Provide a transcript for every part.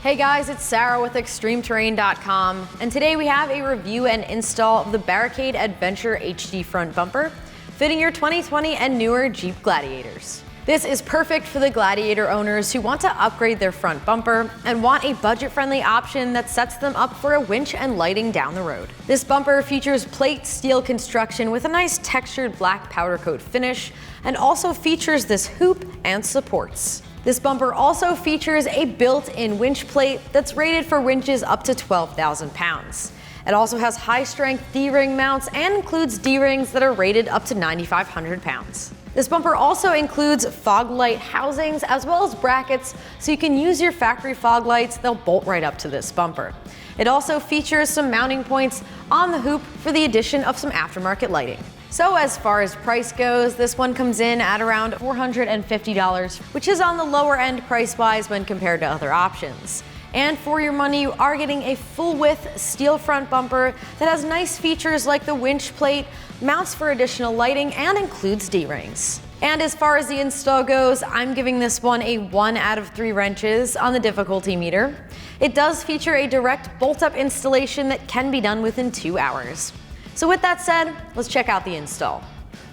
Hey guys, it's Sarah with ExtremeTerrain.com, and today we have a review and install of the Barricade Adventure HD front bumper, fitting your 2020 and newer Jeep Gladiators. This is perfect for the Gladiator owners who want to upgrade their front bumper and want a budget-friendly option that sets them up for a winch and lighting down the road. This bumper features plate steel construction with a nice textured black powder coat finish, and also features this hoop and supports. This bumper also features a built-in winch plate that's rated for winches up to 12,000 pounds. It also has high-strength D-ring mounts and includes D-rings that are rated up to 9,500 pounds. This bumper also includes fog light housings as well as brackets, so you can use your factory fog lights. They'll bolt right up to this bumper. It also features some mounting points on the hoop for the addition of some aftermarket lighting. So as far as price goes, this one comes in at around $450, which is on the lower end price-wise when compared to other options. And for your money, you are getting a full-width steel front bumper that has nice features like the winch plate, mounts for additional lighting, and includes D-rings. And as far as the install goes, I'm giving this one a 1 out of 3 wrenches on the difficulty meter. It does feature a direct bolt-up installation that can be done within 2 hours. So with that said, let's check out the install.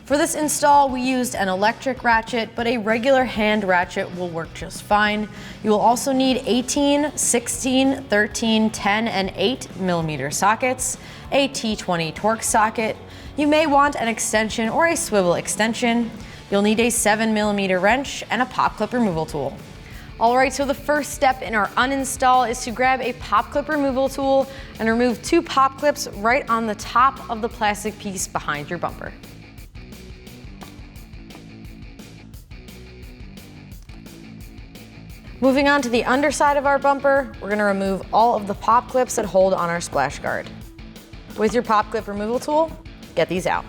For this install, we used an electric ratchet, but a regular hand ratchet will work just fine. You will also need 18, 16, 13, 10, and 8 millimeter sockets, a T20 Torx socket. You may want an extension or a swivel extension. You'll need a 7 millimeter wrench and a pop clip removal tool. All right, so the first step in our uninstall is to grab a pop clip removal tool and remove 2 pop clips right on the top of the plastic piece behind your bumper. Moving on to the underside of our bumper, we're gonna remove all of the pop clips that hold on our splash guard. With your pop clip removal tool, get these out.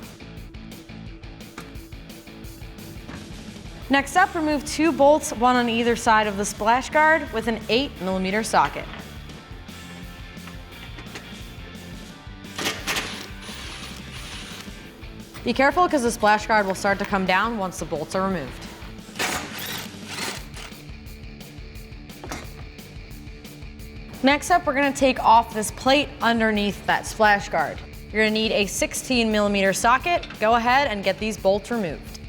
Next up, remove 2 bolts, one on either side of the splash guard with an 8 millimeter socket. Be careful because the splash guard will start to come down once the bolts are removed. Next up, we're gonna take off this plate underneath that splash guard. You're gonna need a 16 millimeter socket. Go ahead and get these bolts removed.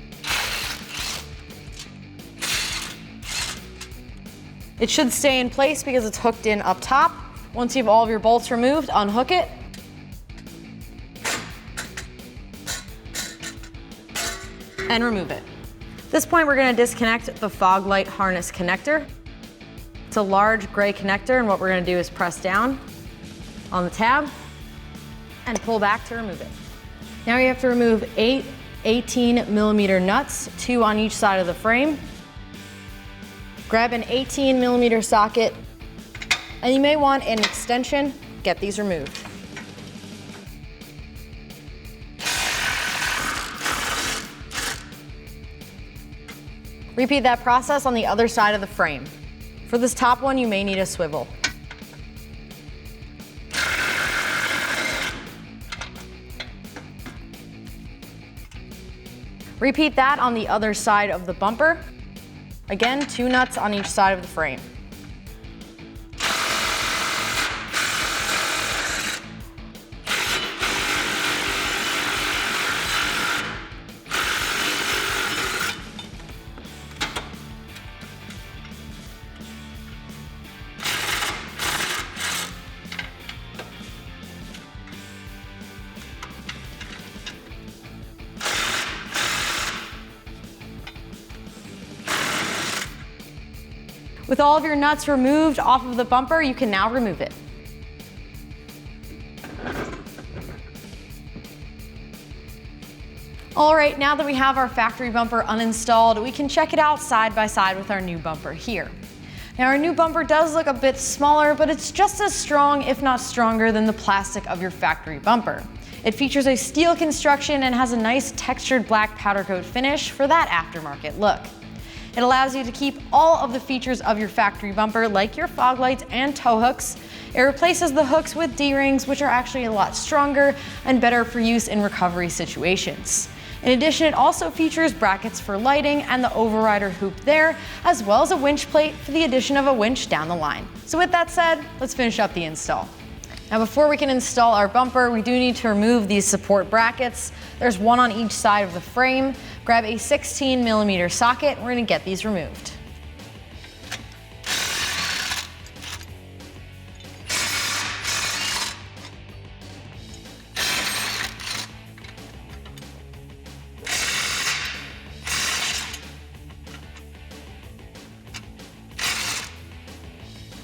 It should stay in place because it's hooked in up top. Once you have all of your bolts removed, unhook it. And remove it. At this point, we're gonna disconnect the fog light harness connector. It's a large gray connector, and what we're gonna do is press down on the tab and pull back to remove it. Now you have to remove 8 18 millimeter nuts, 2 on each side of the frame. Grab an 18 millimeter socket, and you may want an extension. Get these removed. Repeat that process on the other side of the frame. For this top one, you may need a swivel. Repeat that on the other side of the bumper. Again, 2 nuts on each side of the frame. With all of your nuts removed off of the bumper, you can now remove it. All right, now that we have our factory bumper uninstalled, we can check it out side by side with our new bumper here. Now our new bumper does look a bit smaller, but it's just as strong, if not stronger, than the plastic of your factory bumper. It features a steel construction and has a nice textured black powder coat finish for that aftermarket look. It allows you to keep all of the features of your factory bumper, like your fog lights and tow hooks. It replaces the hooks with D-rings, which are actually a lot stronger and better for use in recovery situations. In addition, it also features brackets for lighting and the overrider hoop there, as well as a winch plate for the addition of a winch down the line. So with that said, let's finish up the install. Now before we can install our bumper, we do need to remove these support brackets. There's one on each side of the frame. Grab a 16mm socket, we're gonna get these removed.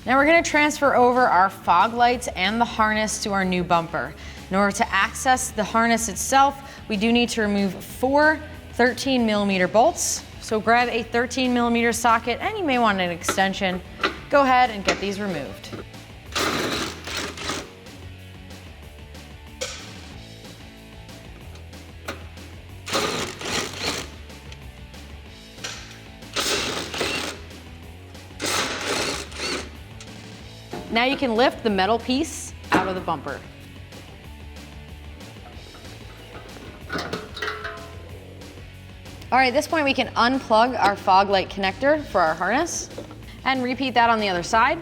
Now we're going to transfer over our fog lights and the harness to our new bumper. In order to access the harness itself, we do need to remove 4 13mm bolts. So grab a 13mm socket, and you may want an extension. Go ahead and get these removed. Now you can lift the metal piece out of the bumper. All right, at this point we can unplug our fog light connector for our harness and repeat that on the other side.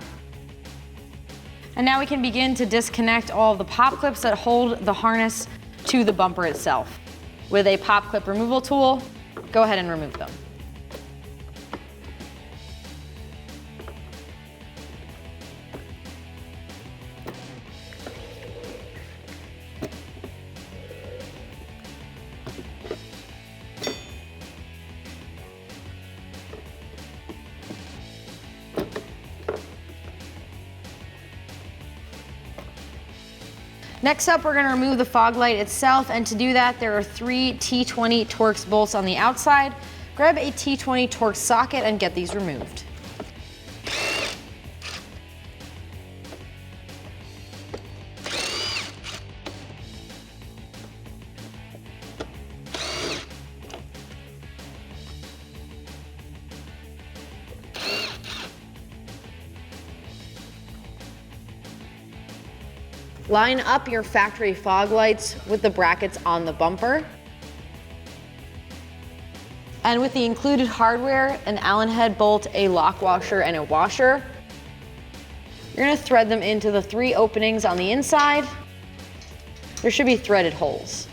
And now we can begin to disconnect all of the pop clips that hold the harness to the bumper itself. With a pop clip removal tool, go ahead and remove them. Next up, we're going to remove the fog light itself, and to do that, there are 3 T20 Torx bolts on the outside. Grab a T20 Torx socket and get these removed. Line up your factory fog lights with the brackets on the bumper. And with the included hardware, an Allen head bolt, a lock washer, and a washer, you're going to thread them into the 3 openings on the inside. There should be threaded holes.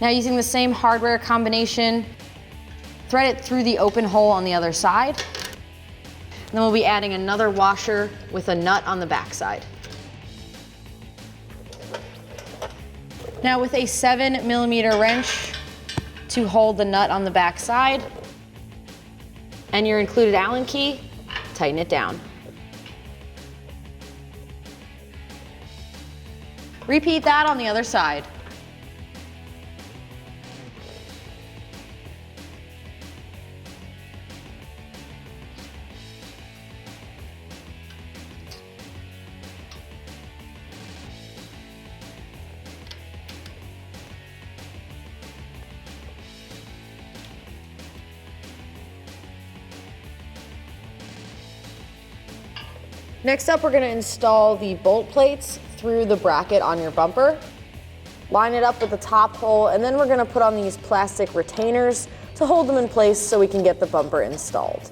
Now using the same hardware combination, thread it through the open hole on the other side. And then we'll be adding another washer with a nut on the back side. Now with a 7mm wrench to hold the nut on the back side and your included Allen key, tighten it down. Repeat that on the other side. Next up, we're going to install the bolt plates through the bracket on your bumper. Line it up with the top hole, and then we're going to put on these plastic retainers to hold them in place so we can get the bumper installed.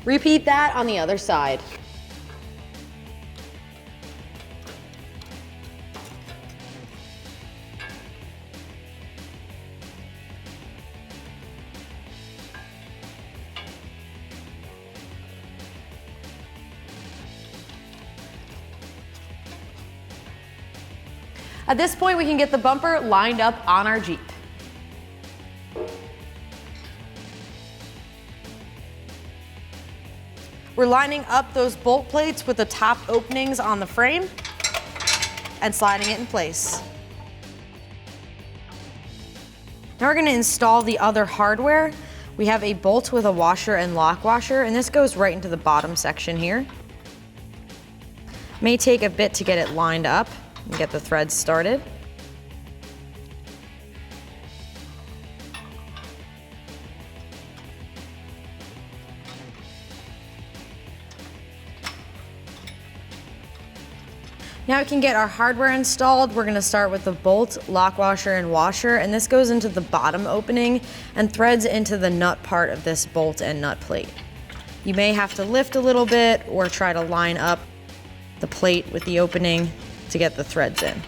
Repeat that on the other side. At this point, we can get the bumper lined up on our Jeep. We're lining up those bolt plates with the top openings on the frame and sliding it in place. Now we're going to install the other hardware. We have a bolt with a washer and lock washer, and this goes right into the bottom section here. May take a bit to get it lined up and get the threads started. Now we can get our hardware installed. We're gonna start with the bolt, lock washer, and washer, and this goes into the bottom opening and threads into the nut part of this bolt and nut plate. You may have to lift a little bit or try to line up the plate with the opening to get the threads in.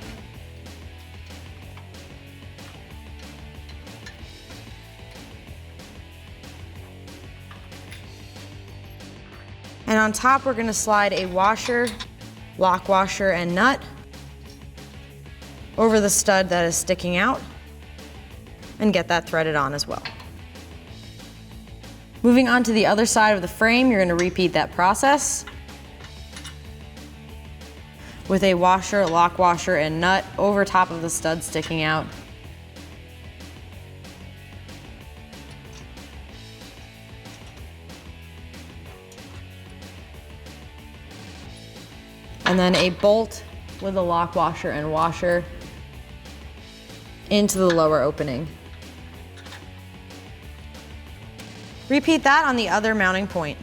And on top, we're gonna slide a washer, lock washer, and nut over the stud that is sticking out and get that threaded on as well. Moving on to the other side of the frame, you're going to repeat that process with a washer, lock washer, and nut over top of the stud sticking out. And then a bolt with a lock washer and washer into the lower opening. Repeat that on the other mounting point.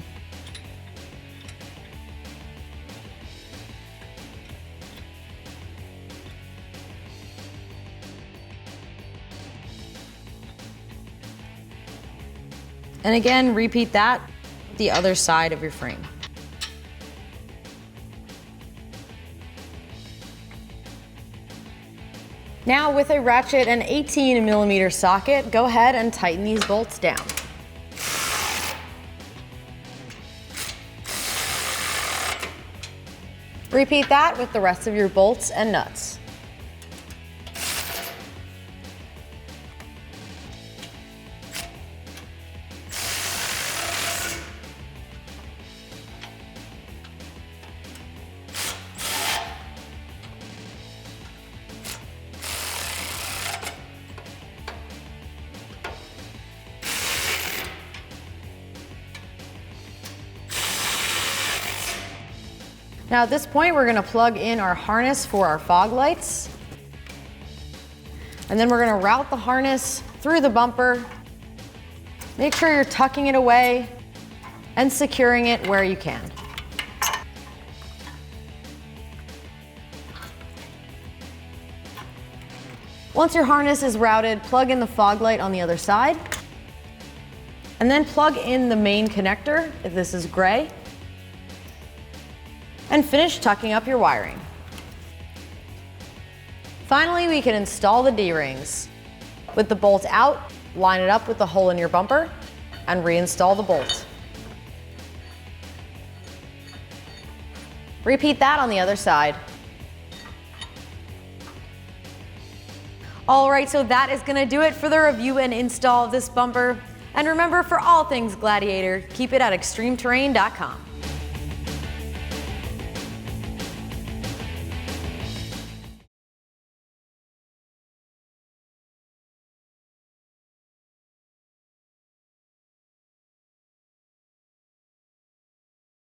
And again, repeat that the other side of your frame. Now with a ratchet and 18mm socket, go ahead and tighten these bolts down. Repeat that with the rest of your bolts and nuts. Now at this point, we're gonna plug in our harness for our fog lights. And then we're gonna route the harness through the bumper. Make sure you're tucking it away and securing it where you can. Once your harness is routed, plug in the fog light on the other side. And then plug in the main connector, if this is gray. And finish tucking up your wiring. Finally, we can install the D-rings. With the bolt out, line it up with the hole in your bumper and reinstall the bolt. Repeat that on the other side. All right, so that is gonna do it for the review and install of this bumper. And remember, for all things Gladiator, keep it at extremeterrain.com.